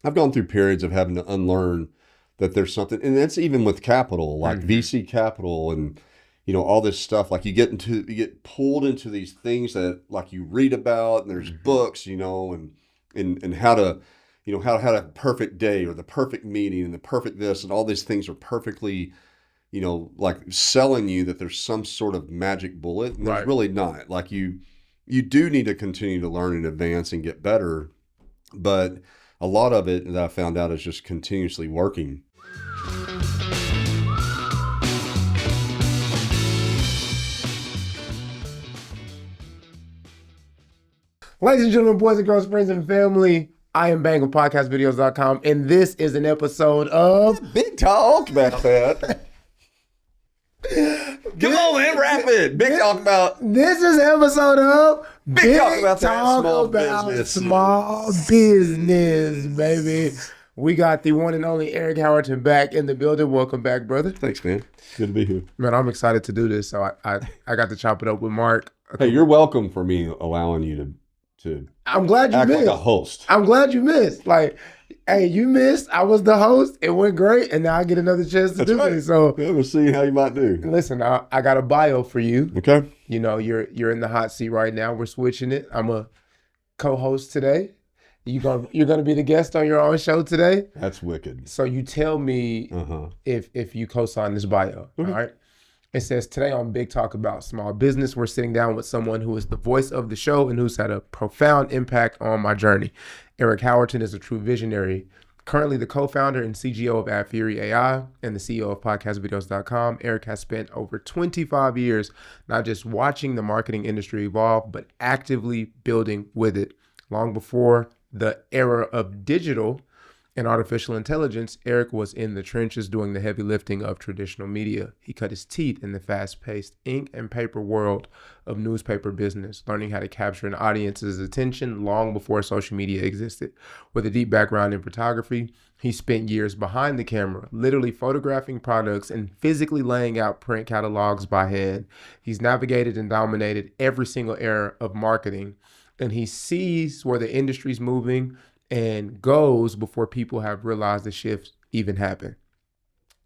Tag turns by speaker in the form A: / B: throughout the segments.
A: I've gone through periods of having to unlearn that there's something, and that's even with capital, like VC capital and, all this stuff. Like you get pulled into these things that like you read about and there's books, and how to, how to have a perfect day or the perfect meeting and the perfect this and all these things are perfectly, like selling you that there's some sort of magic bullet. And there's really not. Like you do need to continue to learn and advance and get better. But a lot of it that I found out is just continuously working.
B: Ladies and gentlemen, boys and girls, friends and family, I am Bang of podcastvideos.com, and this is an episode of
A: Big talk about that. Come on, man, wrap it. Big talk about.
B: This is an episode of
A: Big talk about
B: small business, baby. We got the one and only Eric Howerton back in the building. Welcome back, brother.
A: Thanks, man. Good to be here.
B: Man, I'm excited to do this. So I got to chop it up with Mark.
A: Hey, you're welcome for me allowing you to
B: I'm glad you
A: act
B: missed.
A: like a host.
B: I'm glad you missed. Like, hey, you missed. I was the host. It went great, and now I get another chance to do it. So
A: yeah, we'll see how you might do.
B: Listen, I got a bio for you.
A: Okay.
B: You're in the hot seat right now. We're switching it. I'm a co-host today. You're gonna be the guest on your own show today.
A: That's wicked.
B: So you tell me if you co-sign this bio. All right. It says, today on Big Talk About Small Business, we're sitting down with someone who is the voice of the show and who's had a profound impact on my journey. Eric Howerton is a true visionary, currently the co-founder and CGO of AdFury AI and the CEO of podcastvideos.com. Eric has spent over 25 years not just watching the marketing industry evolve, but actively building with it. Long before the era of digital and artificial intelligence, Eric was in the trenches doing the heavy lifting of traditional media. He cut his teeth in the fast-paced ink and paper world of newspaper business, learning how to capture an audience's attention long before social media existed. With a deep background in photography, he spent years behind the camera, literally photographing products and physically laying out print catalogs by hand. He's navigated and dominated every single era of marketing, and he sees where the industry's moving and goes before people have realized the shift even happened.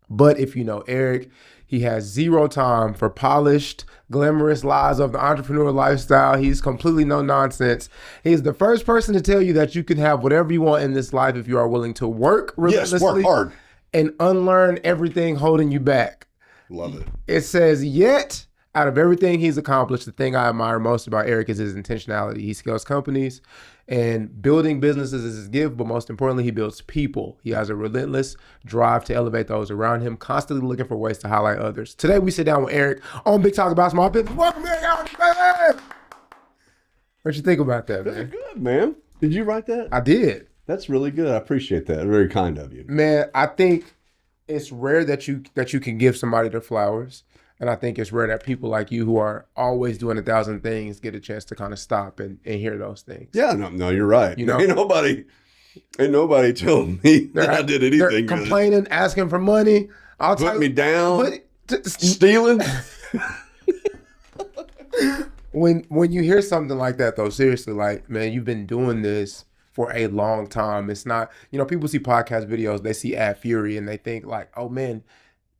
B: But if you know Eric, he has zero time for polished, glamorous lies of the entrepreneur lifestyle. He's completely no nonsense. He's the first person to tell you that you can have whatever you want in this life if you are willing to work relentlessly.
A: Yes, work hard.
B: And unlearn everything holding you back.
A: Love it.
B: It says, yet, out of everything he's accomplished, the thing I admire most about Eric is his intentionality. He scales companies, and building businesses is his gift, but most importantly, he builds people. He has a relentless drive to elevate those around him, constantly looking for ways to highlight others. Today, we sit down with Eric on Big Talk About Small Business. Welcome, Eric. What you think about that, man?
A: That's good, man. Did you write that?
B: I did.
A: That's really good. I appreciate that. Very kind of you.
B: Man, I think it's rare that you can give somebody their flowers. And I think it's rare that people like you who are always doing 1,000 things get a chance to kind of stop and hear those things.
A: Yeah, no, you're right. Ain't nobody telling me that I did anything.
B: They're complaining, asking for money.
A: Put me down. Stealing.
B: When you hear something like that, though, seriously, like, man, you've been doing this for a long time. It's not, people see podcast videos, they see AdFury, and they think like, oh man,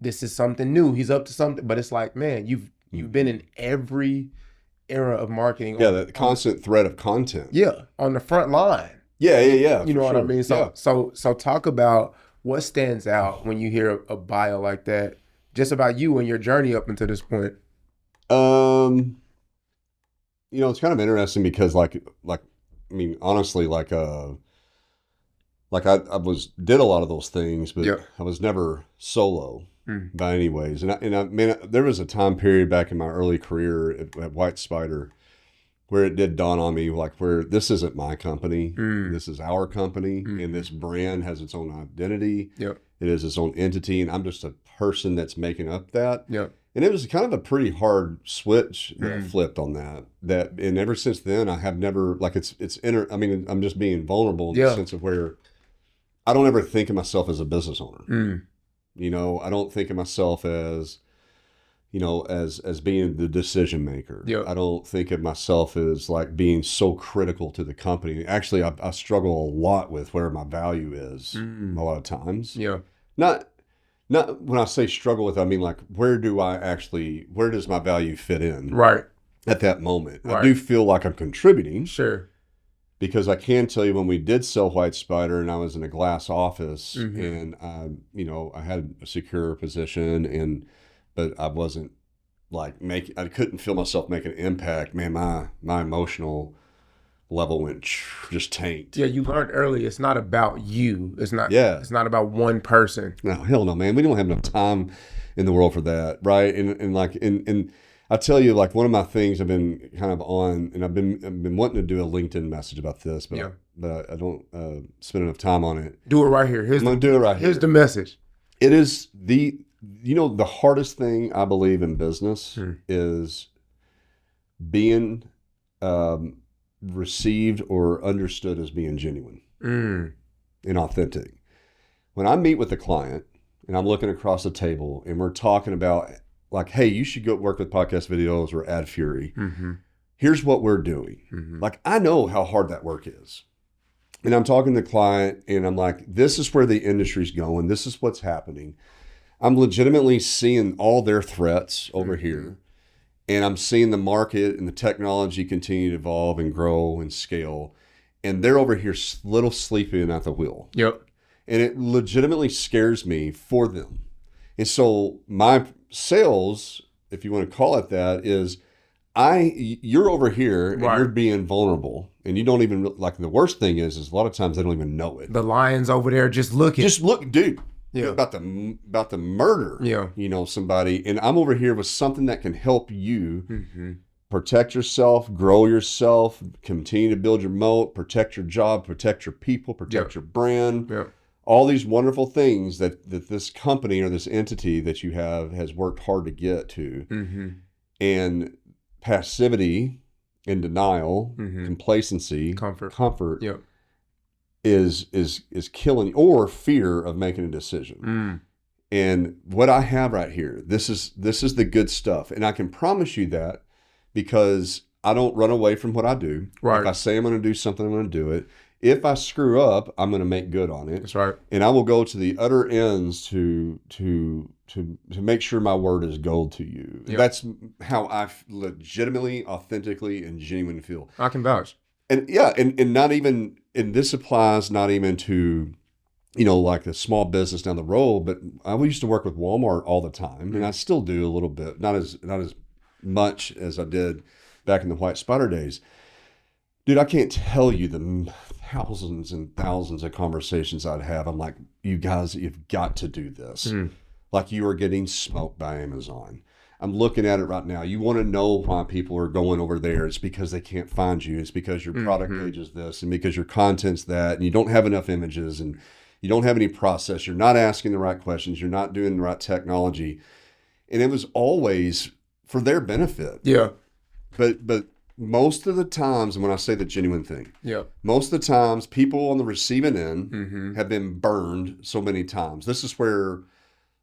B: this is something new. He's up to something. But it's like, man, you've been in every era of marketing.
A: Yeah, the constant threat of content.
B: Yeah, on the front line.
A: Yeah.
B: You know what I mean? So talk about what stands out when you hear a bio like that, just about you and your journey up until this point.
A: It's kind of interesting because honestly, I did a lot of those things, but I was never solo. By any ways. And I mean, there was a time period back in my early career at White Spider where it did dawn on me, like, where this isn't my company, this is our company, and this brand has its own identity. It is its own entity, and I'm just a person that's making up that. And it was kind of a pretty hard switch that flipped on that. And ever since then, I have never, like, I'm just being vulnerable in the sense of where I don't ever think of myself as a business owner. I don't think of myself as, as being the decision maker.
B: Yep.
A: I don't think of myself as like being so critical to the company. Actually, I struggle a lot with where my value is a lot of times.
B: Yeah.
A: Not when I say struggle with, I mean like where does my value fit in?
B: Right.
A: At that moment.
B: Right.
A: I do feel like I'm contributing.
B: Sure.
A: Because I can tell you when we did sell White Spider and I was in a glass office and I had a secure position but I wasn't like I couldn't feel myself making an impact. Man, my emotional level went just tanked.
B: Yeah, you learned early it's not about you. It's not it's not about one person.
A: No, hell no, man. We don't have enough time in the world for that, right? And I tell you, like one of my things I've been kind of on, and I've been wanting to do a LinkedIn message about this, but I don't spend enough time on it.
B: Do it right here.
A: I'm gonna do it right here.
B: Here's the message.
A: It is the hardest thing I believe in business is being received or understood as being genuine and authentic. When I meet with a client and I'm looking across the table and we're talking about like, hey, you should go work with podcast videos or Ad Fury. Here's what we're doing. Like, I know how hard that work is. And I'm talking to the client and I'm like, this is where the industry's going. This is what's happening. I'm legitimately seeing all their threats over here. And I'm seeing the market and the technology continue to evolve and grow and scale. And they're over here little sleeping at the wheel.
B: Yep.
A: And it legitimately scares me for them. And so my sales, if you want to call it that, is you're over here and you're being vulnerable and you don't even like the worst thing is a lot of times they don't even know it.
B: The lion's over there just looking.
A: Just look, dude. Yeah. About to murder somebody. And I'm over here with something that can help you protect yourself, grow yourself, continue to build your moat, protect your job, protect your people, protect your brand. All these wonderful things that this company or this entity that you have has worked hard to get to. And passivity and denial, complacency, comfort is killing you, or fear of making a decision. And what I have right here, this is the good stuff. And I can promise you that because I don't run away from what I do. If I say I'm going to do something, I'm going to do it. If I screw up, I'm going to make good on it.
B: That's right.
A: And I will go to the utter ends to make sure my word is gold to you. That's how I legitimately, authentically, and genuinely feel.
B: I can vouch.
A: And and not even, and this applies not even to, like a small business down the road, but I used to work with Walmart all the time, and I still do a little bit, not as much as I did back in the White Spider days. Dude, I can't tell you the thousands and thousands of conversations I'd have. I'm like, you guys, you've got to do this. Like you are getting smoked by Amazon. I'm looking at it right now. You want to know why people are going over there. It's because they can't find you. It's because your product page is this and because your content's that, and you don't have enough images and you don't have any process. You're not asking the right questions. You're not doing the right technology. And it was always for their benefit.
B: Yeah.
A: But most of the times, and when I say the genuine thing, most of the times people on the receiving end have been burned so many times. This is where,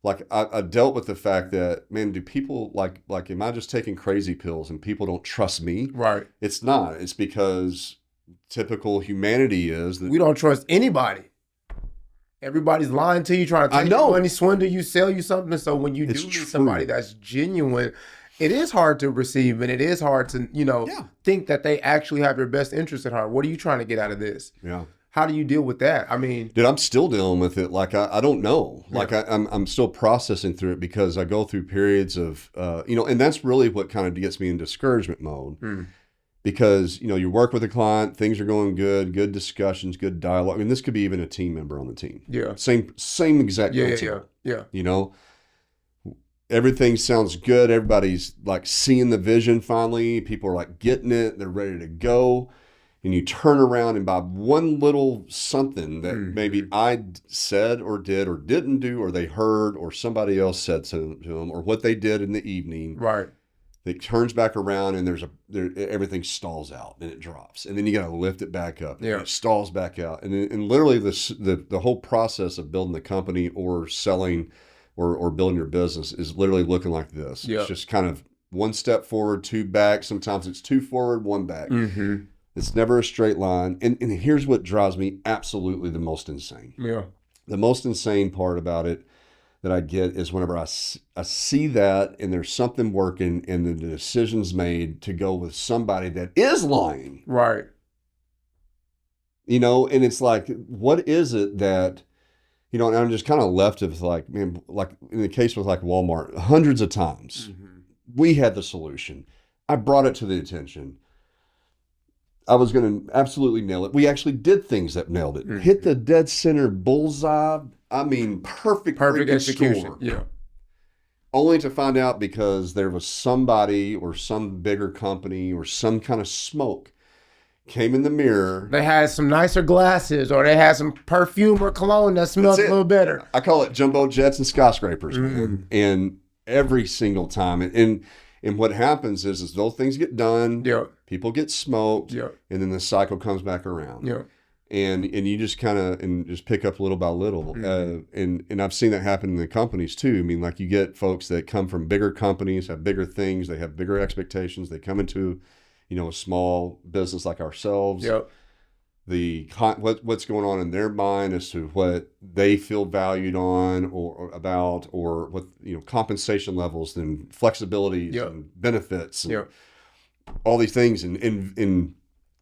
A: like, I dealt with the fact that, man, do people like, am I just taking crazy pills and people don't trust me?
B: Right.
A: It's not. It's because typical humanity is that
B: we don't trust anybody. Everybody's lying to you, trying to take your money, swindle you, sell you something. So when you do meet somebody that's genuine, it is hard to receive, and it is hard to, think that they actually have your best interest at heart. What are you trying to get out of this?
A: Yeah.
B: How do you deal with that? I mean,
A: dude, I'm still dealing with it. Like, I don't know. Like, I'm still processing through it because I go through periods of, and that's really what kind of gets me in discouragement mode. Because, you work with a client, things are going good discussions, good dialogue. I mean, this could be even a team member on the team.
B: Yeah.
A: Same exact
B: Yeah.
A: Everything sounds good. Everybody's like seeing the vision finally. People are like getting it. They're ready to go. And you turn around and by one little something that maybe I said or did or didn't do, or they heard, or somebody else said to them, or what they did in the evening.
B: Right.
A: It turns back around and everything stalls out and it drops. And then you got to lift it back up. And it stalls back out. And literally the whole process of building the company or selling or building your business is literally looking like this.
B: Yep.
A: It's just kind of one step forward, two back. Sometimes it's two forward, one back.
B: Mm-hmm.
A: It's never a straight line. And here's what drives me absolutely the most insane.
B: Yeah.
A: The most insane part about it that I get is whenever I see that and there's something working and the decision's made to go with somebody that is lying.
B: Right.
A: You know, and it's like, what is it that, you know, and I'm just kind of left with like, man, like in the case with like Walmart, hundreds of times, we had the solution. I brought it to the attention. I was going to absolutely nail it. We actually did things that nailed it. Hit the dead center bullseye. I mean, perfect
B: execution.
A: score.
B: Yeah.
A: Only to find out because there was somebody or some bigger company or some kind of smoke came in the mirror.
B: They had some nicer glasses, or they had some perfume or cologne that smelled a little better.
A: I call it jumbo jets and skyscrapers, man. And every single time. And what happens is those things get done.
B: Yeah.
A: People get smoked.
B: Yeah.
A: And then the cycle comes back around.
B: Yeah.
A: And you just kind of just pick up little by little. And I've seen that happen in the companies too. I mean, like you get folks that come from bigger companies, have bigger things, they have bigger expectations. They come into, you know, a small business like ourselves.
B: Yep.
A: What's going on in their mind as to what they feel valued on or about, or what, you know, compensation levels and flexibilities and benefits and all these things and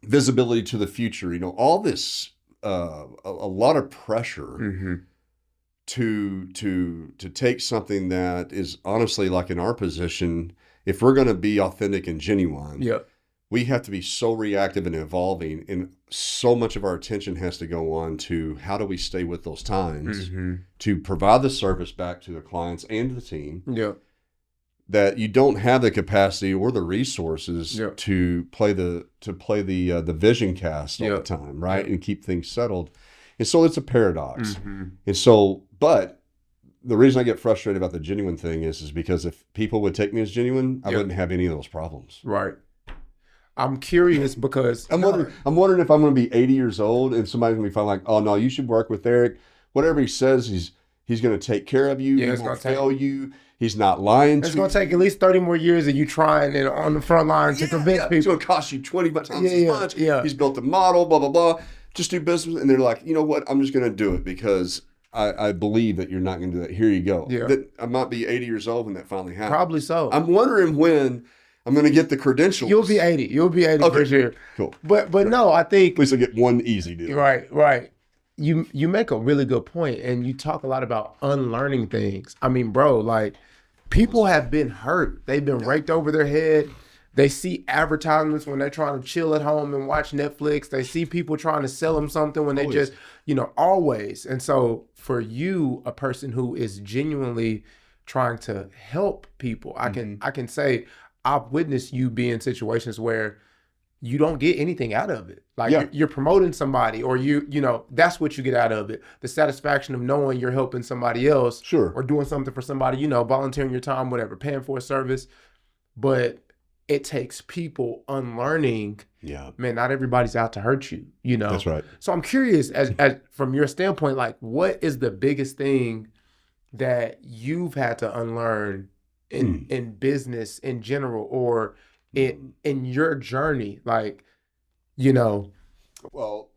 A: visibility to the future, you know, all this, a lot of pressure to take something that is honestly, like in our position, if we're going to be authentic and genuine, we have to be so reactive and evolving, and so much of our attention has to go on to how do we stay with those times to provide the service back to the clients and the team. That you don't have the capacity or the resources to play the vision cast all the time, right? And keep things settled. And so it's a paradox. And so, but the reason I get frustrated about the genuine thing is because if people would take me as genuine, I wouldn't have any of those problems.
B: Right. I'm curious because
A: I'm wondering if I'm going to be 80 years old and somebody's going to be fine, like, oh no, you should work with Eric. Whatever he says, he's going to take care of you. He won't fail you. He's not lying to you.
B: It's going to take at least 30 more years of you trying and on the front line to convince people.
A: It's going to cost you 20 times as much. He's built a model, blah, blah, blah. Just do business. And they're like, you know what? I'm just going to do it because I believe that you're not going to do that. Here you go. That I might be 80 years old when that finally happens.
B: Probably so.
A: I'm wondering when I'm going to get the credentials.
B: You'll be 80. You'll be 80 for sure.
A: Cool.
B: But no, I think...
A: At least I'll get one easy deal.
B: Right. You make a really good point, and you talk a lot about unlearning things. I mean, bro, like, people have been hurt. They've been raked over their head. They see advertisements when they're trying to chill at home and watch Netflix. They see people trying to sell them something when they just, you know, always. And so for you, a person who is genuinely trying to help people, I can say I've witnessed you be in situations where you don't get anything out of it. Like you're promoting somebody, or you know, that's what you get out of it. The satisfaction of knowing you're helping somebody else, or doing something for somebody, you know, volunteering your time, whatever, paying for a service. But it takes people unlearning. Man, not everybody's out to hurt you, you know?
A: That's right.
B: So I'm curious, as from your standpoint, like, what is the biggest thing that you've had to unlearn in business in general, or in your journey, like, you know?
A: Well,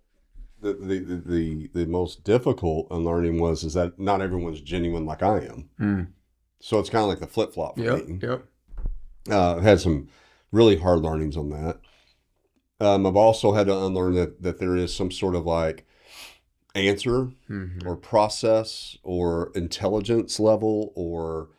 A: the most difficult unlearning is that not everyone's genuine like I am. So it's kind of like the flip flop for me. I've had some really hard learnings on that. I've also had to unlearn that there is some sort of like answer or process or intelligence level or,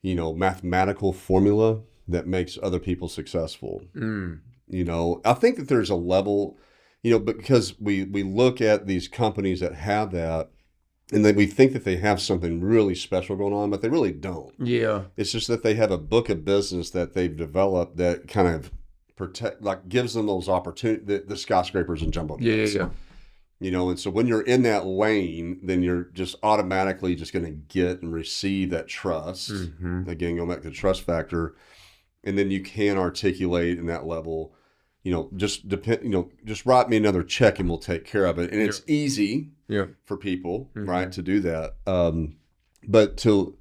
A: you know, mathematical formula that makes other people successful. You know, I think that there's a level, you know, because we look at these companies that have that, and then we think that they have something really special going on, but they really don't. It's just that they have a book of business that they've developed that kind of gives them those opportunities, the skyscrapers and jumbo jets. You know, and so when you're in that lane, then you're just automatically just going to get and receive that trust. Again, going back to the trust factor. And then you can articulate in that level, you know, just write me another check and we'll take care of it. And it's easy for people, right, to do that. But to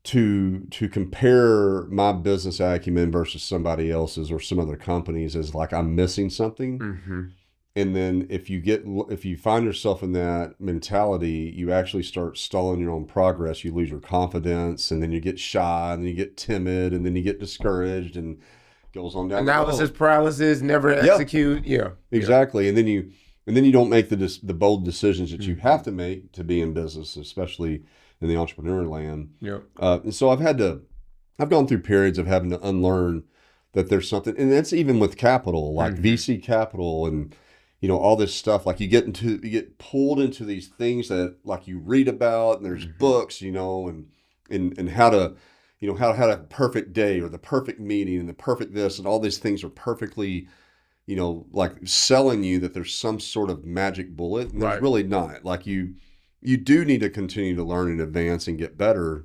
A: to compare my business acumen versus somebody else's or some other companies is like I'm missing something.
B: Mm-hmm.
A: And then if you find yourself in that mentality, you actually start stalling your own progress. You lose your confidence, and then you get shy, and then you get timid, and then you get discouraged, and goes on down.
B: Analysis paralysis, never execute. Yeah,
A: exactly. And then you don't make the bold decisions that you have to make to be in business, especially in the entrepreneur land.
B: Yeah.
A: And so I've gone through periods of having to unlearn that there's something, and that's even with capital, like VC capital and all this stuff. Like you get pulled into these things that like you read about, and there's books, and how to how to have a perfect day or the perfect meeting and the perfect this, and all these things are perfectly, like selling you that there's some sort of magic bullet, and there's really not. Like you do need to continue to learn and advance and get better,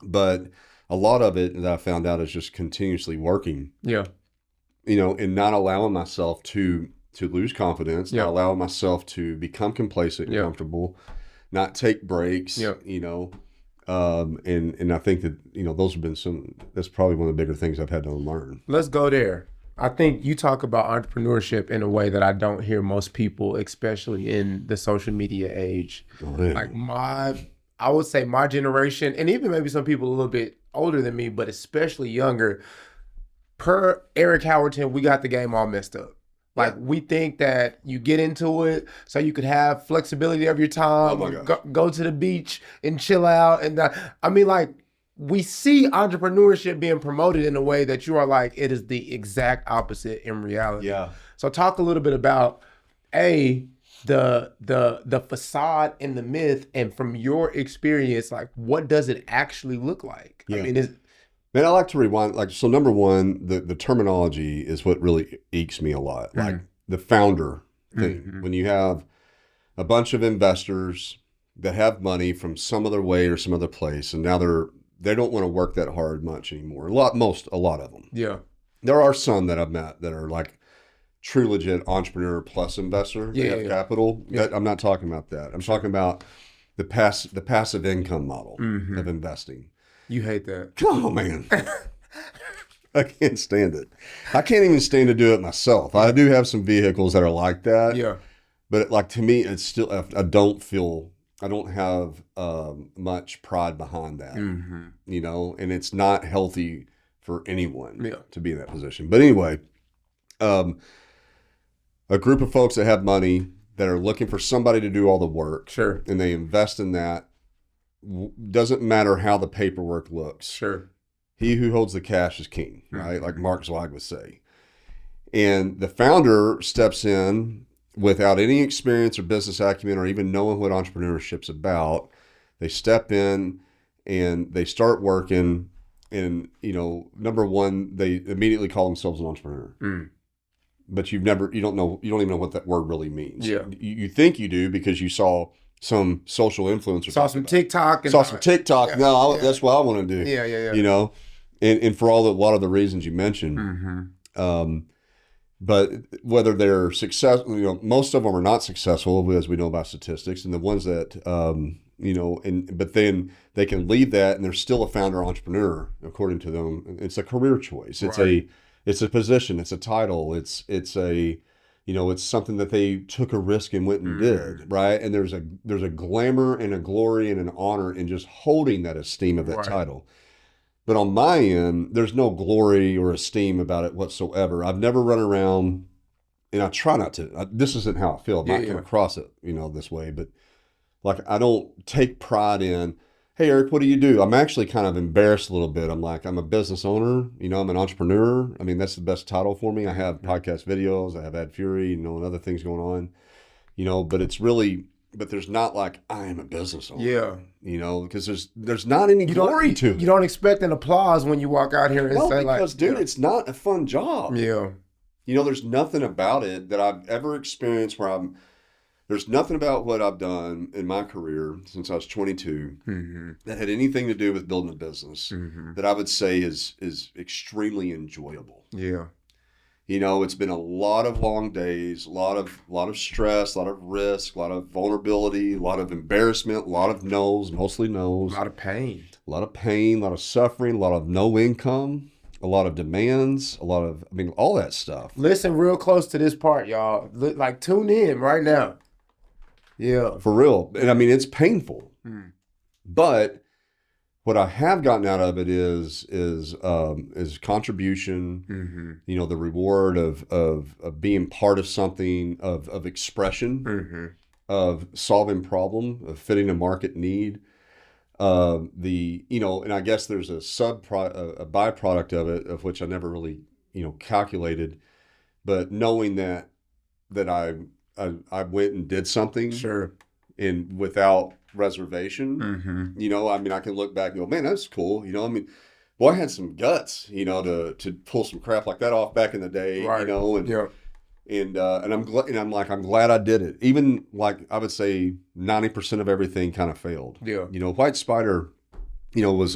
A: but a lot of it that I found out is just continuously working.
B: Yeah.
A: And not allowing myself to lose confidence, not allowing myself to become complacent and comfortable, not take breaks, and I think that, those have been that's probably one of the bigger things I've had to learn.
B: Let's go there. I think you talk about entrepreneurship in a way that I don't hear most people, especially in the social media age. Like I would say my generation, and even maybe some people a little bit older than me, but especially younger, per Eric Howerton, we got the game all messed up. Like we think that you get into it so you could have flexibility of your time, go to the beach and chill out. And we see entrepreneurship being promoted in a way that you are like, it is the exact opposite in reality.
A: Yeah.
B: So talk a little bit about the facade and the myth, and from your experience, like what does it actually look like?
A: Yeah.
B: I mean,
A: man, I like to rewind. So number one, the terminology is what really ekes me a lot. Like the founder thing. When you have a bunch of investors that have money from some other way or some other place, and now they don't want to work that hard much anymore. A lot of them. Yeah. There are some that I've met that are like true legit entrepreneur plus investor. They have capital. Yeah. I'm not talking about that. I'm talking about the passive income model of investing.
B: You hate that.
A: Oh, man. I can't stand it. I can't even stand to do it myself. I do have some vehicles that are like that. Yeah. But like to me, it's still, I don't have much pride behind that, and it's not healthy for anyone to be in that position. But anyway, a group of folks that have money that are looking for somebody to do all the work. Sure. And they invest in that. Doesn't matter how the paperwork looks. Sure. He who holds the cash is king, right? Like Mark Zweig would say. And the founder steps in without any experience or business acumen or even knowing what entrepreneurship's about. They step in and they start working, and number one, they immediately call themselves an entrepreneur. But you don't even know what that word really means. Yeah. You think you do because you saw some social influencer.
B: Saw some TikTok.
A: Yeah. No, that's what I want to do. Yeah. And for a lot of the reasons you mentioned. But whether they're successful, most of them are not successful, as we know by statistics. And the ones that, but then they can leave that and they're still a founder entrepreneur, according to them. It's a career choice. It's a position. It's a title. It's it's something that they took a risk and went and did, right? And there's a glamour and a glory and an honor in just holding that esteem of that title. But on my end, there's no glory or esteem about it whatsoever. I've never run around, and I try not to. This isn't how I feel. I might come across it, this way, but like I don't take pride in, hey, Eric, what do you do? I'm actually kind of embarrassed a little bit. I'm like, I'm a business owner. I'm an entrepreneur. I mean, that's the best title for me. I have podcast videos. I have Ad Fury, and other things going on, but it's really, but there's not like, I am a business owner. Yeah. Because there's not any glory to it.
B: You don't expect an applause when you walk out here and say
A: because, dude, it's not a fun job. Yeah. There's nothing about it that I've ever experienced there's nothing about what I've done in my career since I was 22 that had anything to do with building a business that I would say is extremely enjoyable. Yeah. It's been a lot of long days, a lot of stress, a lot of risk, a lot of vulnerability, a lot of embarrassment, a lot of no's, mostly no's.
B: A lot of pain.
A: a lot of pain, a lot of suffering, a lot of no income, a lot of demands, all that stuff.
B: Listen real close to this part, y'all. Like, tune in right now. Yeah.
A: For real. And I mean, it's painful. But what I have gotten out of it is contribution, the reward of being part of something, of expression, of solving problem, of fitting a market need. And I guess there's a byproduct of it, of which I never really, calculated, but knowing that I went and did something,
B: sure,
A: and without reservation, I mean, I can look back and go, man, that's cool. I mean, I had some guts, to pull some crap like that off back in the day,
B: right.
A: And I'm glad I did it. Even like I would say 90% of everything kind of failed.
B: Yeah.
A: White Spider, it was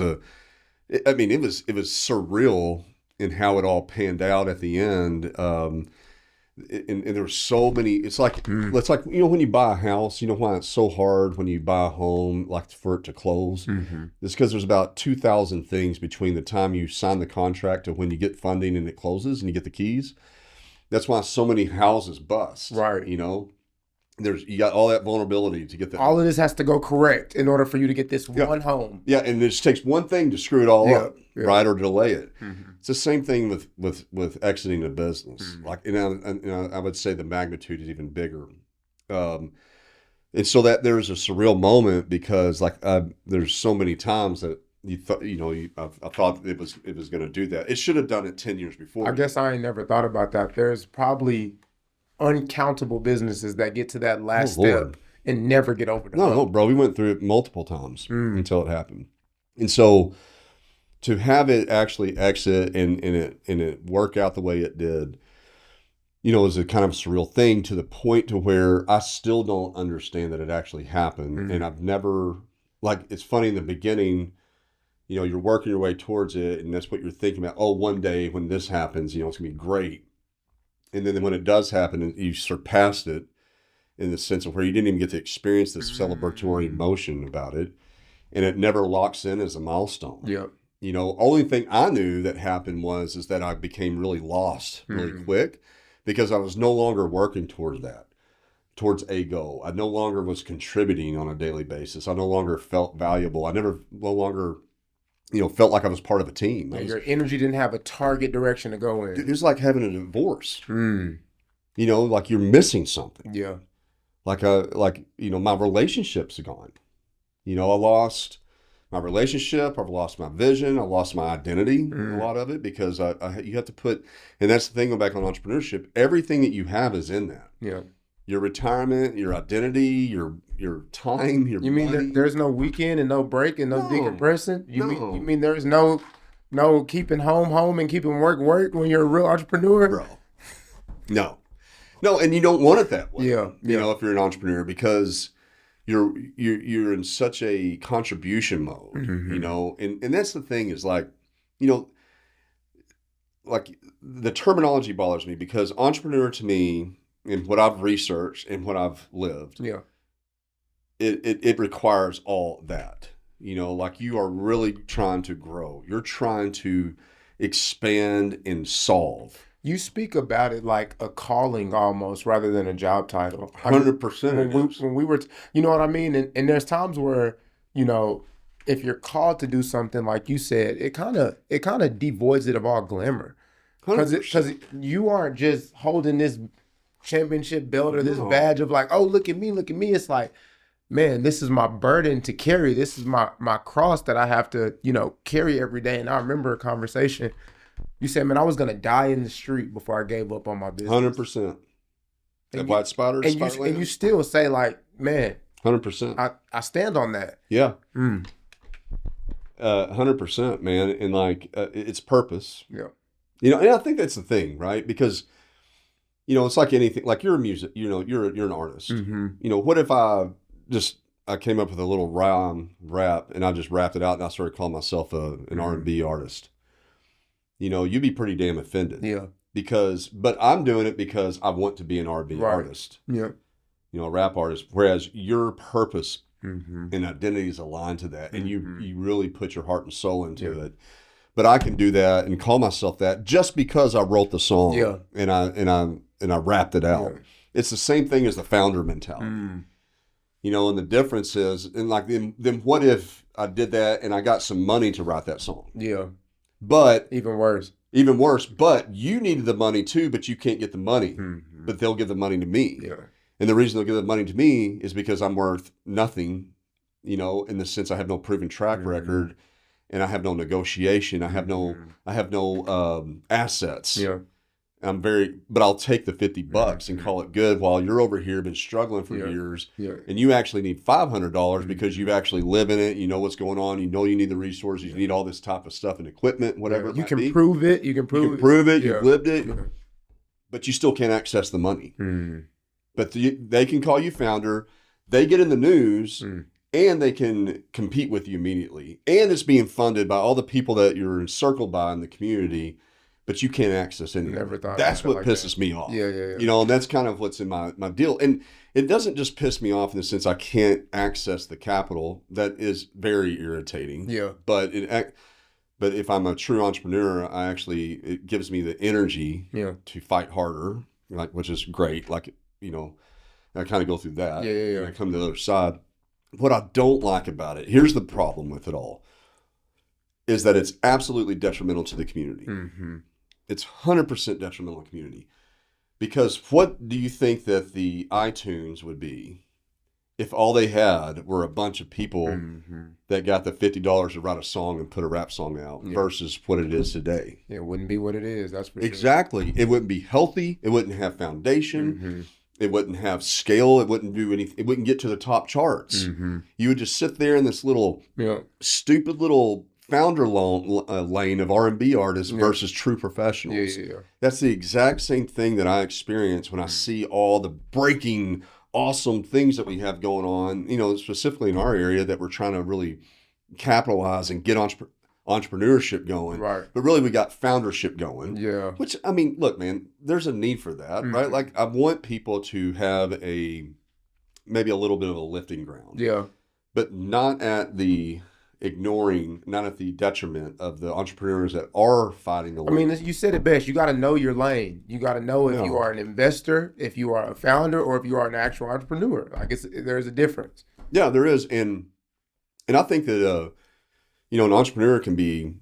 A: surreal in how it all panned out at the end. And there were so many, it's like when you buy a house, why it's so hard when you buy a home, like for it to close. It's because there's about 2,000 things between the time you sign the contract to when you get funding and it closes and you get the keys. That's why so many houses bust.
B: Right.
A: You got all that vulnerability to get that.
B: All of this has to go correct in order for you to get this one home.
A: Yeah, and it just takes one thing to screw it all up, right, or delay it. It's the same thing with exiting a business. Like, I would say the magnitude is even bigger. And so that there's a surreal moment because there's so many times that you thought, I thought it was going to do that. It should have done it 10 years before.
B: I guess I ain't never thought about that. There's probably uncountable businesses that get to that last step and never get over the
A: No, bro. We went through it multiple times until it happened. And so to have it actually exit and it work out the way it did, is a kind of surreal thing to the point to where I still don't understand that it actually happened. And I've never, it's funny in the beginning, you're working your way towards it, and that's what you're thinking about. Oh, one day when this happens, it's going to be great. And then when it does happen, and you surpassed it in the sense of where you didn't even get to experience this celebratory emotion about it, and it never locks in as a milestone.
B: Yeah.
A: Only thing I knew that happened is that I became really lost really quick because I was no longer working towards a goal. I no longer was contributing on a daily basis. I no longer felt valuable. I no longer felt like I was part of a team.
B: Your energy didn't have a target direction to go in.
A: It was like having a divorce. Like you're missing something.
B: Yeah.
A: My relationships are gone. I lost my relationship. I've lost my vision. I lost my identity, a lot of it, because you have to put, and that's the thing going back on entrepreneurship, everything that you have is in that.
B: Yeah.
A: Your retirement, your identity, your time, your
B: You mean
A: money.
B: there's no weekend and no break and no decompressing? You
A: No.
B: mean there's no keeping home and keeping work when you're a real entrepreneur?
A: Bro. No, and you don't want it that way.
B: Yeah.
A: If you're an entrepreneur, because you're in such a contribution mode, and that's the thing is like the terminology bothers me because entrepreneur to me, and what I've researched and what I've lived, it requires all that. You are really trying to grow. You're trying to expand and solve.
B: You speak about it like a calling almost rather than a job title.
A: 100%.
B: When we were, you know what I mean? And there's times where, if you're called to do something, like you said, it kind of devoids it of all glamour. Because you aren't just holding this championship belt or this badge of like, oh, look at me. It's like, man, this is my burden to carry. This is my cross that I have to, carry every day. And I remember a conversation. You said, man, I was going to die in the street before I gave up on my business.
A: 100%. That White Spider.
B: And you still say like, man,
A: 100%.
B: I stand on that.
A: Yeah. 100%, man. And it's purpose.
B: Yeah.
A: And I think that's the thing, right? Because, it's like anything, like you're a music, you're an artist. What if I came up with a little rap and I just rapped it out and I started calling myself an R&B artist? You'd be pretty damn offended.
B: Yeah.
A: But I'm doing it because I want to be an R&B artist.
B: Yeah.
A: A rap artist. Whereas your purpose
B: Mm-hmm.
A: and identity is aligned to that, and you really put your heart and soul into it. But I can do that and call myself that just because I wrote the song and I rapped it out. Yeah. It's the same thing as the founder mentality. You know, and the difference is, and like, then what if I did that and I got some money to write that song?
B: Yeah.
A: But
B: even worse,
A: but you needed the money too, but you can't get the money, but they'll give the money to me.
B: Yeah.
A: And the reason they'll give the money to me is because I'm worth nothing, you know, in the sense I have no proven track record and I have no negotiation. I have no assets.
B: Yeah.
A: But I'll take the $50 and call it good while you're over here been struggling for years.
B: Yeah.
A: And you actually need $500 because you actually live in it. You know what's going on. You know, you need the resources. You need all this type of stuff and equipment, whatever.
B: You can prove it. You can prove
A: it. You've lived it, but you still can't access the money. But they can call you founder. They get in the news and they can compete with you immediately. And it's being funded by all the people that you're encircled by in the community. But you can't access any.
B: Never thought.
A: That's what pisses me off.
B: Yeah.
A: You know, and that's kind of what's in my deal. And it doesn't just piss me off in the sense I can't access the capital. That is very irritating.
B: Yeah.
A: But if I'm a true entrepreneur, it gives me the energy to fight harder, like, which is great. Like, you know, I kind of go through that.
B: Yeah.
A: And I come to the other side. What I don't like about it, here's the problem with it all, is that it's absolutely detrimental to the community. It's 100% detrimental to the community. Because what do you think that the iTunes would be if all they had were a bunch of people that got the $50 to write a song and put a rap song out versus what it is today?
B: It wouldn't be what it is, that's for sure.
A: Exactly. It wouldn't be healthy. It wouldn't have foundation. It wouldn't have scale. It wouldn't do anything. It wouldn't get to the top charts. You would just sit there in this little stupid little founder lane of R&B artists versus true professionals.
B: Yeah.
A: That's the exact same thing that I experience when I see all the breaking, awesome things that we have going on, you know, specifically in our area that we're trying to really capitalize and get entrepreneurship going.
B: Right.
A: But really, we got foundership going.
B: Yeah.
A: Which, I mean, look, man, there's a need for that, right? Like, I want people to have maybe a little bit of a lifting ground.
B: Yeah.
A: But not at the detriment of the entrepreneurs that are fighting the
B: way. I mean, you said it best. You got to know your lane. You got to know if you are an investor, if you are a founder, or if you are an actual entrepreneur. Like, there's a difference.
A: Yeah, there is. And I think that, you know, an entrepreneur can be,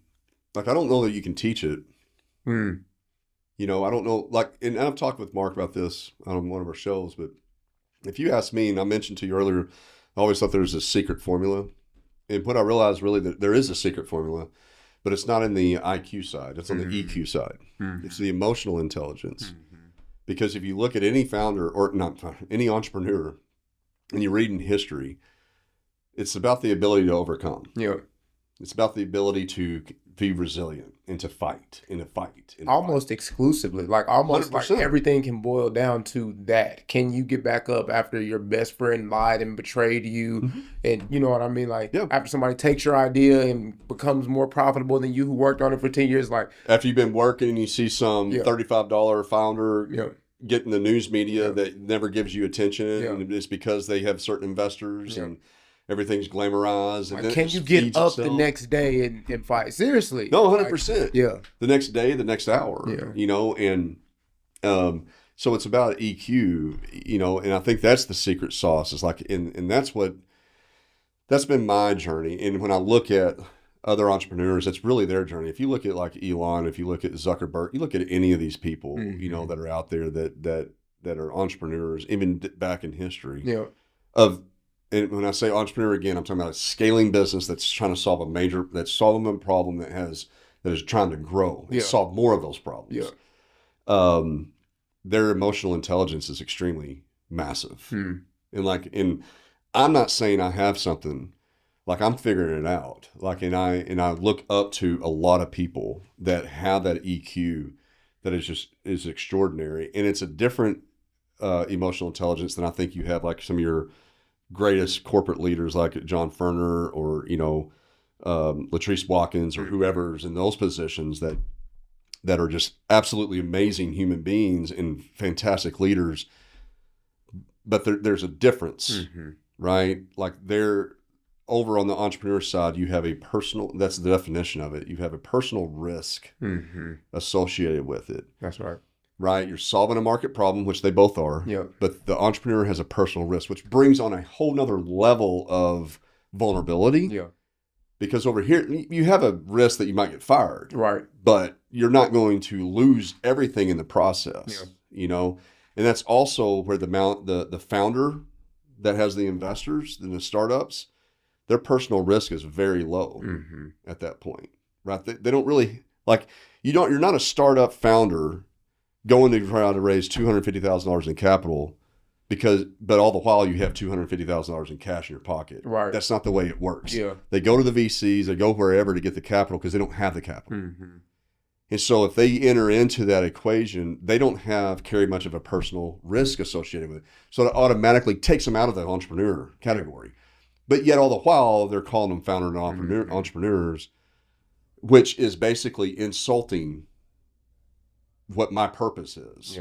A: like, I don't know that you can teach it. You know, I don't know, like, and I've talked with Mark about this on one of our shows, but if you ask me, and I mentioned to you earlier, I always thought there was a secret formula. And what I realized really that there is a secret formula, but it's not in the IQ side. It's on the EQ side. It's the emotional intelligence. Because if you look at any founder or not any entrepreneur and you read in history, it's about the ability to overcome.
B: Yeah.
A: It's about the ability to be resilient and to fight and to fight.
B: Almost exclusively. Like, almost 100%. Like everything can boil down to that. Can you get back up after your best friend lied and betrayed you? And you know what I mean? Like, after somebody takes your idea and becomes more profitable than you who worked on it for 10 years. Like,
A: after you've been working and you see some $35 founder getting the news media that never gives you attention. And it's because they have certain investors and everything's glamorized. And
B: like, can you get up the next day and fight? Seriously.
A: No, 100%.
B: Yeah.
A: The next day, the next hour.
B: Yeah.
A: You know, and so it's about EQ, you know, and I think that's the secret sauce. Is like, and that's been my journey. And when I look at other entrepreneurs, it's really their journey. If you look at like Elon, if you look at Zuckerberg, you look at any of these people, you know, that are out there that are entrepreneurs, even back in history.
B: Yeah.
A: And when I say entrepreneur again, I'm talking about a scaling business that's trying to solve that's solving a problem that is trying to grow and solve more of those problems.
B: Yeah.
A: Their emotional intelligence is extremely massive. And I'm not saying I have something, like, I'm figuring it out. Like, and I look up to a lot of people that have that EQ that is extraordinary. And it's a different emotional intelligence than I think you have, like some of your greatest corporate leaders like John Ferner or, you know, Latrice Watkins or whoever's in those positions that are just absolutely amazing human beings and fantastic leaders. But there's a difference right? Like they're over on the entrepreneur side, you have a personal, that's the definition of it. You have a personal risk associated with it.
B: That's right.
A: Right? You're solving a market problem, which they both are.
B: Yeah.
A: But the entrepreneur has a personal risk, which brings on a whole nother level of vulnerability.
B: Yeah.
A: Because over here, you have a risk that you might get fired.
B: Right.
A: But you're not going to lose everything in the process.
B: Yeah.
A: And that's also where the founder that has the investors in the startups, their personal risk is very low at that point. Right? They don't really you're not a startup founder going to try to raise $250,000 in capital but all the while you have $250,000 in cash in your pocket.
B: Right.
A: That's not the way it works.
B: Yeah.
A: They go to the VCs, they go wherever to get the capital because they don't have the capital. And so if they enter into that equation, they don't carry much of a personal risk associated with it. So it automatically takes them out of the entrepreneur category. But yet all the while they're calling them founder and entrepreneurs, which is basically insulting what my purpose is.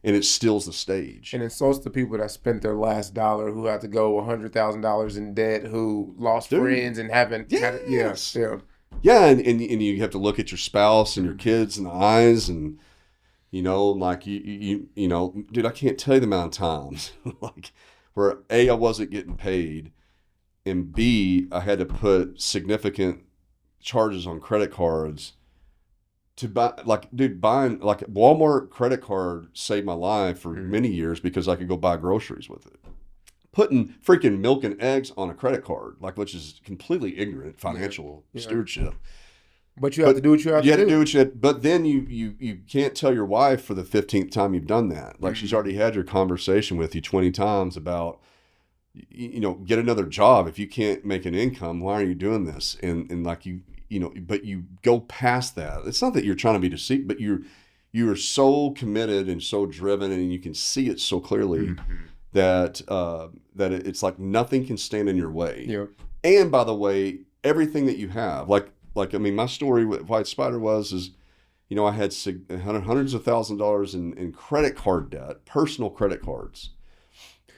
A: And it steals the stage.
B: And insults the people that spent their last dollar, who had to go $100,000 in debt, who lost friends and haven't had it.
A: And you have to look at your spouse and your kids in the eyes, and dude, I can't tell you the amount of times where A, I wasn't getting paid, and B, I had to put significant charges on credit cards to buy, buying Walmart credit card saved my life for many years because I could go buy groceries with it. Putting freaking milk and eggs on a credit card, which is completely ignorant financial stewardship.
B: But you have to do what you have to do.
A: But then you can't tell your wife for the 15th time you've done that. She's already had your conversation with you 20 times about, get another job. If you can't make an income, why are you doing this? But you go past that. It's not that you're trying to be deceived, but you are so committed and so driven, and you can see it so clearly that it's like nothing can stand in your way.
B: Yeah.
A: And by the way, everything that you have, my story with White Spider is, I had hundreds of $1,000s in credit card debt, personal credit cards,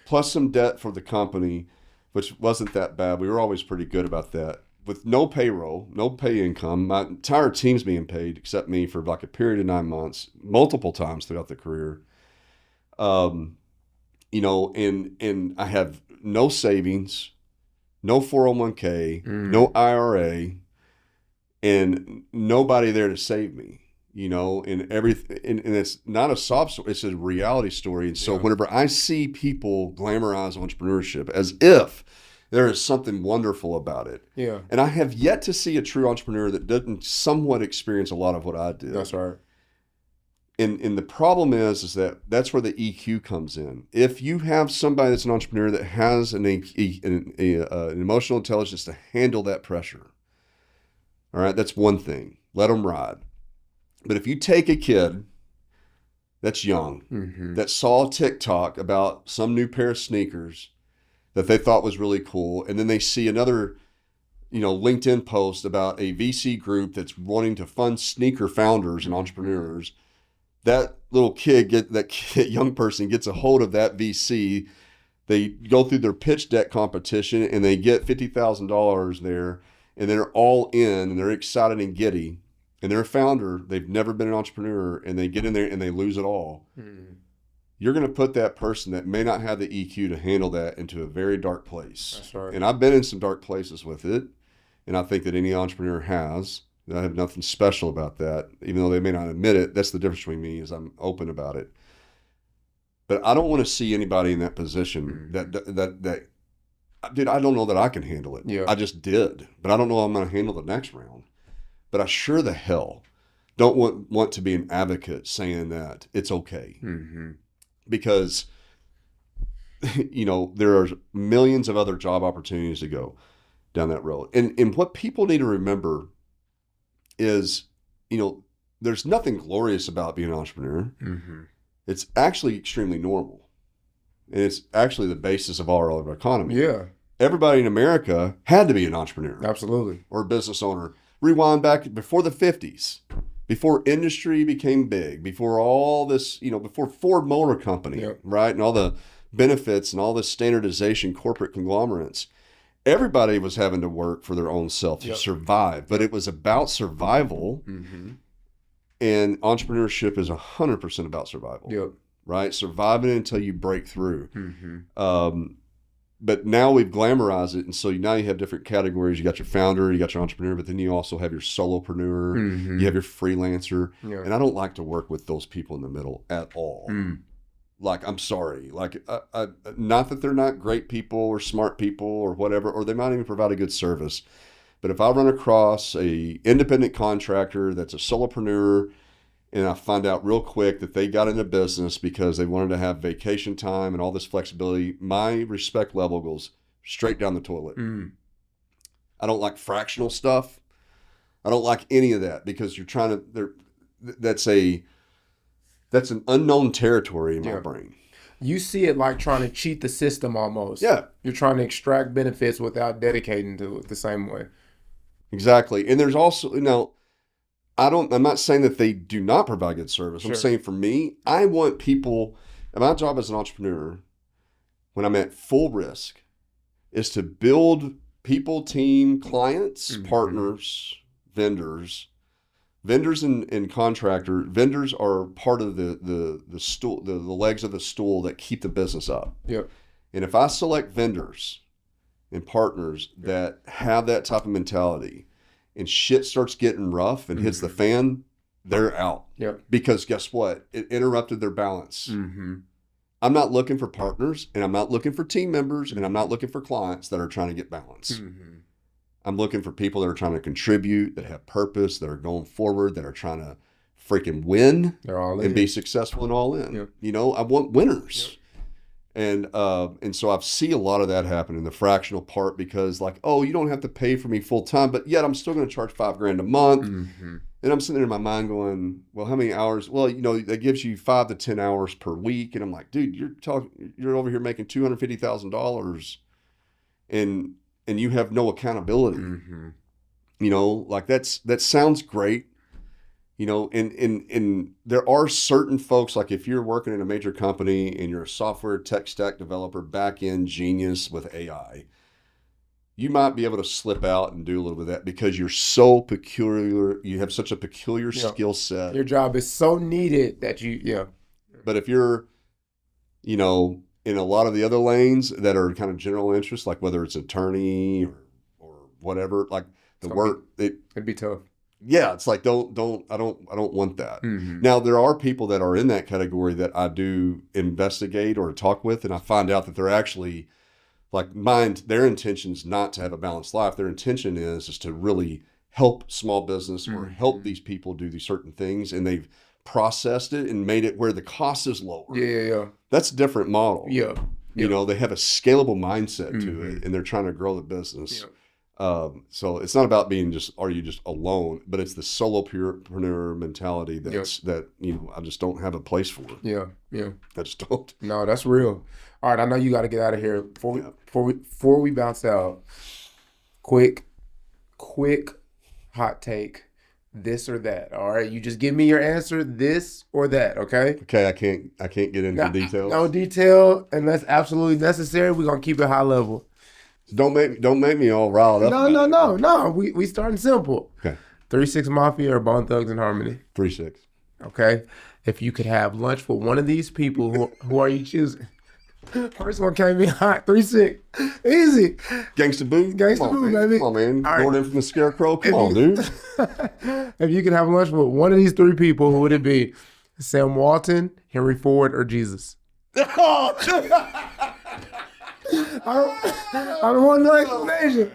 A: plus some debt for the company, which wasn't that bad. We were always pretty good about that. With no payroll, no pay income, my entire team's being paid except me for a period of 9 months, multiple times throughout the career. And I have no savings, no 401k, no IRA, and nobody there to save me, and everything. And it's not a sob story, it's a reality story. And so whenever I see people glamorize entrepreneurship as if there is something wonderful about it.
B: Yeah.
A: And I have yet to see a true entrepreneur that didn't somewhat experience a lot of what I did.
B: That's right.
A: And the problem is that's where the EQ comes in. If you have somebody that's an entrepreneur that has an emotional intelligence to handle that pressure, all right, that's one thing. Let them ride. But if you take a kid that's young, that saw TikTok about some new pair of sneakers that they thought was really cool, and then they see another, LinkedIn post about a VC group that's wanting to fund sneaker founders and entrepreneurs, that young person gets a hold of that VC. They go through their pitch deck competition and they get $50,000 there, and they're all in and they're excited and giddy, and they're a founder. They've never been an entrepreneur, and they get in there and they lose it all. You're going to put that person that may not have the EQ to handle that into a very dark place.
B: That's right.
A: And I've been in some dark places with it, and I think that any entrepreneur has. I have nothing special about that, even though they may not admit it. That's the difference between me, is I'm open about it. But I don't want to see anybody in that position that dude, I don't know that I can handle it.
B: Yeah.
A: I just did, but I don't know how I'm going to handle the next round. But I sure the hell don't want to be an advocate saying that it's okay. Because, there are millions of other job opportunities to go down that road. And what people need to remember is, there's nothing glorious about being an entrepreneur. It's actually extremely normal. And it's actually the basis of our economy.
B: Yeah.
A: Everybody in America had to be an entrepreneur.
B: Absolutely.
A: Or a business owner. Rewind back before the 50s. Before industry became big, before all this, before Ford Motor Company, right? And all the benefits and all this standardization, corporate conglomerates, everybody was having to work for their own self to survive, but it was about survival. And entrepreneurship is 100% about survival, right? Surviving until you break through. But now we've glamorized it. And so now you have different categories. You got your founder, you got your entrepreneur, but then you also have your solopreneur, you have your freelancer. And I don't like to work with those people in the middle at all. Like, I'm sorry. Like, not that they're not great people or smart people or whatever, or they might even provide a good service. But if I run across a independent contractor that's a solopreneur, and I find out real quick that they got into business because they wanted to have vacation time and all this flexibility, my respect level goes straight down the toilet. I don't like fractional stuff. I don't like any of that because you're trying to, that's an unknown territory in my brain.
B: You see it like trying to cheat the system almost.
A: Yeah.
B: You're trying to extract benefits without dedicating to it the same way.
A: Exactly. And there's also, I'm not saying that they do not provide good service. I'm saying for me, I want people, and my job as an entrepreneur, when I'm at full risk, is to build people, team, clients, partners, vendors. Vendors and contractor, vendors are part of the stool, the legs of the stool that keep the business up. And if I select vendors and partners that have that type of mentality, and shit starts getting rough and hits the fan, they're out. Because guess what? It interrupted their balance. I'm not looking for partners, and I'm not looking for team members, and I'm not looking for clients that are trying to get balance. I'm looking for people that are trying to contribute, that have purpose, that are going forward, that are trying to freaking win and be successful and all in. I want winners. And so I see a lot of that happen in the fractional part because like, oh, you don't have to pay for me full time, but yet I'm still going to charge $5,000 a month. And I'm sitting there in my mind going, well, how many hours? Well, that gives you 5 to 10 hours per week. And I'm like, dude, you're over here making $250,000 and you have no accountability. Like that sounds great. And there are certain folks, like if you're working in a major company and you're a software tech stack developer, back-end genius with AI, you might be able to slip out and do a little bit of that because you're so peculiar. You have such a peculiar skill set.
B: Your job is so needed that
A: But if you're, in a lot of the other lanes that are kind of general interest, like whether it's attorney or whatever, like it'd
B: be tough.
A: Yeah, it's like I don't want that. Now there are people that are in that category that I do investigate or talk with, and I find out that they're actually like their intention is not to have a balanced life. Their intention is to really help small business or help these people do these certain things, and they've processed it and made it where the cost is lower. That's a different model. They have a scalable mindset to it, and they're trying to grow the business. So it's not about are you just alone, but it's the solopreneur mentality that I just don't have a place for. I just don't.
B: No, that's real. All right, I know you got to get out of here before we bounce out. Quick hot take, this or that. All right, you just give me your answer, this or that. Okay.
A: Okay, I can't get into details.
B: No detail unless absolutely necessary. We're gonna keep it high level.
A: Don't make me all riled up.
B: No. We starting simple.
A: Okay.
B: 3-6 Mafia or Bone Thugs and Harmony?
A: 3-6.
B: Okay. If you could have lunch with one of these people, who are you choosing? First one came in hot. 3-6. Easy.
A: Gangsta Boo,
B: baby.
A: Come on, man. Gordon from the Scarecrow. Come on, dude.
B: If you could have lunch with one of these 3 people, who would it be? Sam Walton, Henry Ford, or Jesus? I don't want no explanation.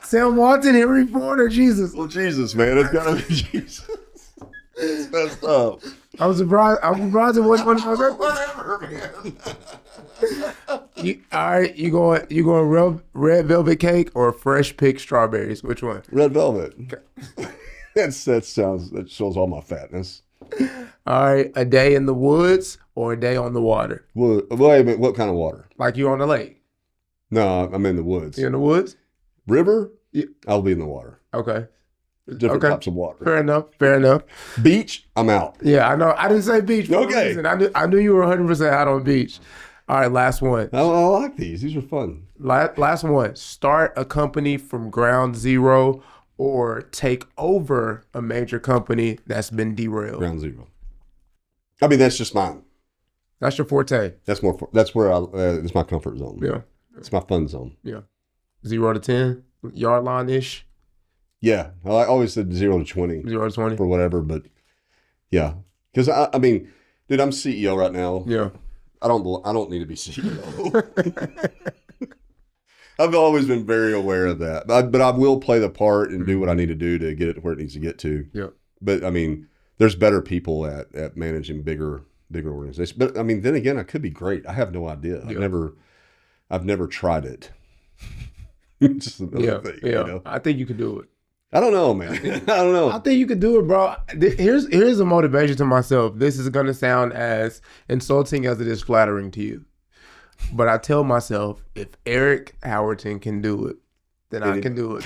B: Sam Walton, Henry Ford, or Jesus?
A: Well, Jesus, man. It's got to be Jesus. It's messed up.
B: I was surprised it wasn't one of my
A: Whatever, man.
B: All right, you going red velvet cake or fresh picked strawberries? Which one?
A: Red velvet. Okay. That shows all my fatness.
B: All right, a day in the woods or a day on the water?
A: Wait a minute, what kind of water?
B: Like you on the lake?
A: No, I'm in the woods.
B: You in the woods?
A: River?
B: Yeah.
A: I'll be in the water.
B: Okay.
A: different types of water.
B: Fair enough.
A: Beach, I'm out.
B: Yeah, I know. I didn't say beach for a reason. I knew you were 100% out on beach. All right, last one.
A: I like these. These are fun.
B: Last one. Start a company from ground zero or take over a major company that's been derailed.
A: Ground zero. I mean, that's just mine.
B: That's your forte.
A: That's where it's my comfort zone.
B: Yeah.
A: It's my fun zone.
B: Yeah. 0 to 10, yard line-ish.
A: Yeah. I always said 0 to 20.
B: 0 to 20.
A: For whatever, but yeah. Because, I mean, dude, I'm CEO right now.
B: Yeah.
A: I don't need to be CEO. I've always been very aware of that. But I will play the part and do what I need to do to get it to where it needs to get to.
B: Yeah.
A: But, I mean, there's better people at managing bigger organizations. But, I mean, then again, I could be great. I have no idea. Yeah. I've never tried it. Just another thing.
B: Yeah.
A: You know?
B: I think you could do it.
A: I don't know, man. I don't know.
B: I think you could do it, bro. Here's a motivation to myself. This is going to sound as insulting as it is flattering to you. But I tell myself, if Eric Howerton can do it, then I can do it.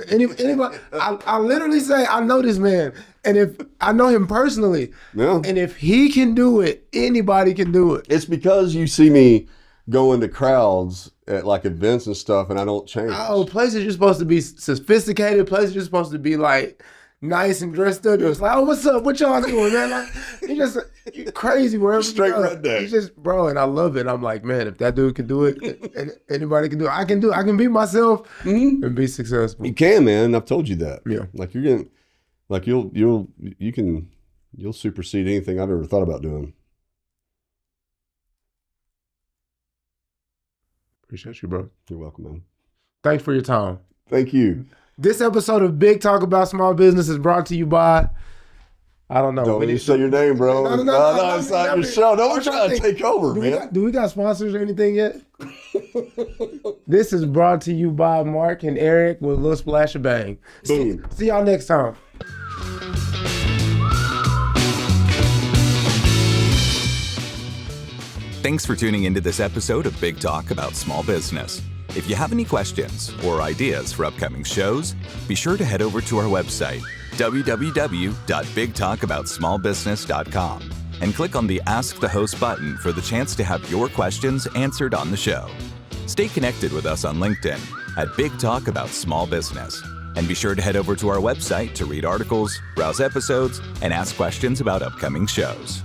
B: Anybody, I literally say, I know this man. And if I know him personally, and if he can do it, anybody can do it.
A: It's because you see me go into crowds at like events and stuff, and I don't change.
B: Oh, places you're supposed to be sophisticated. Places you're supposed to be like nice and dressed up. It's like, oh, what's up? What y'all doing, man? Like, you're crazy wherever.
A: Straight
B: you go.
A: redneck.
B: It's just, bro, and I love it. I'm like, man, if that dude can do it, and anybody can do it. I can do it. I can be myself and be successful.
A: You can, man. I've told you that.
B: Yeah.
A: Like you're getting, like you'll supersede anything I've ever thought about doing.
B: Appreciate you, bro.
A: You're welcome, man.
B: Thanks for your time.
A: Thank you.
B: This episode of Big Talk About Small Business is brought to you by, I don't know.
A: Don't say your name, bro. No, it's not your show. Don't try to take over, man.
B: Do we got sponsors or anything yet? This is brought to you by Mark and Eric with a little splash of bang.
A: Boom.
B: See y'all next time.
C: Thanks for tuning into this episode of Big Talk About Small Business. If you have any questions or ideas for upcoming shows, be sure to head over to our website, www.bigtalkaboutsmallbusiness.com, and click on the Ask the Host button for the chance to have your questions answered on the show. Stay connected with us on LinkedIn at Big Talk About Small Business. And be sure to head over to our website to read articles, browse episodes, and ask questions about upcoming shows.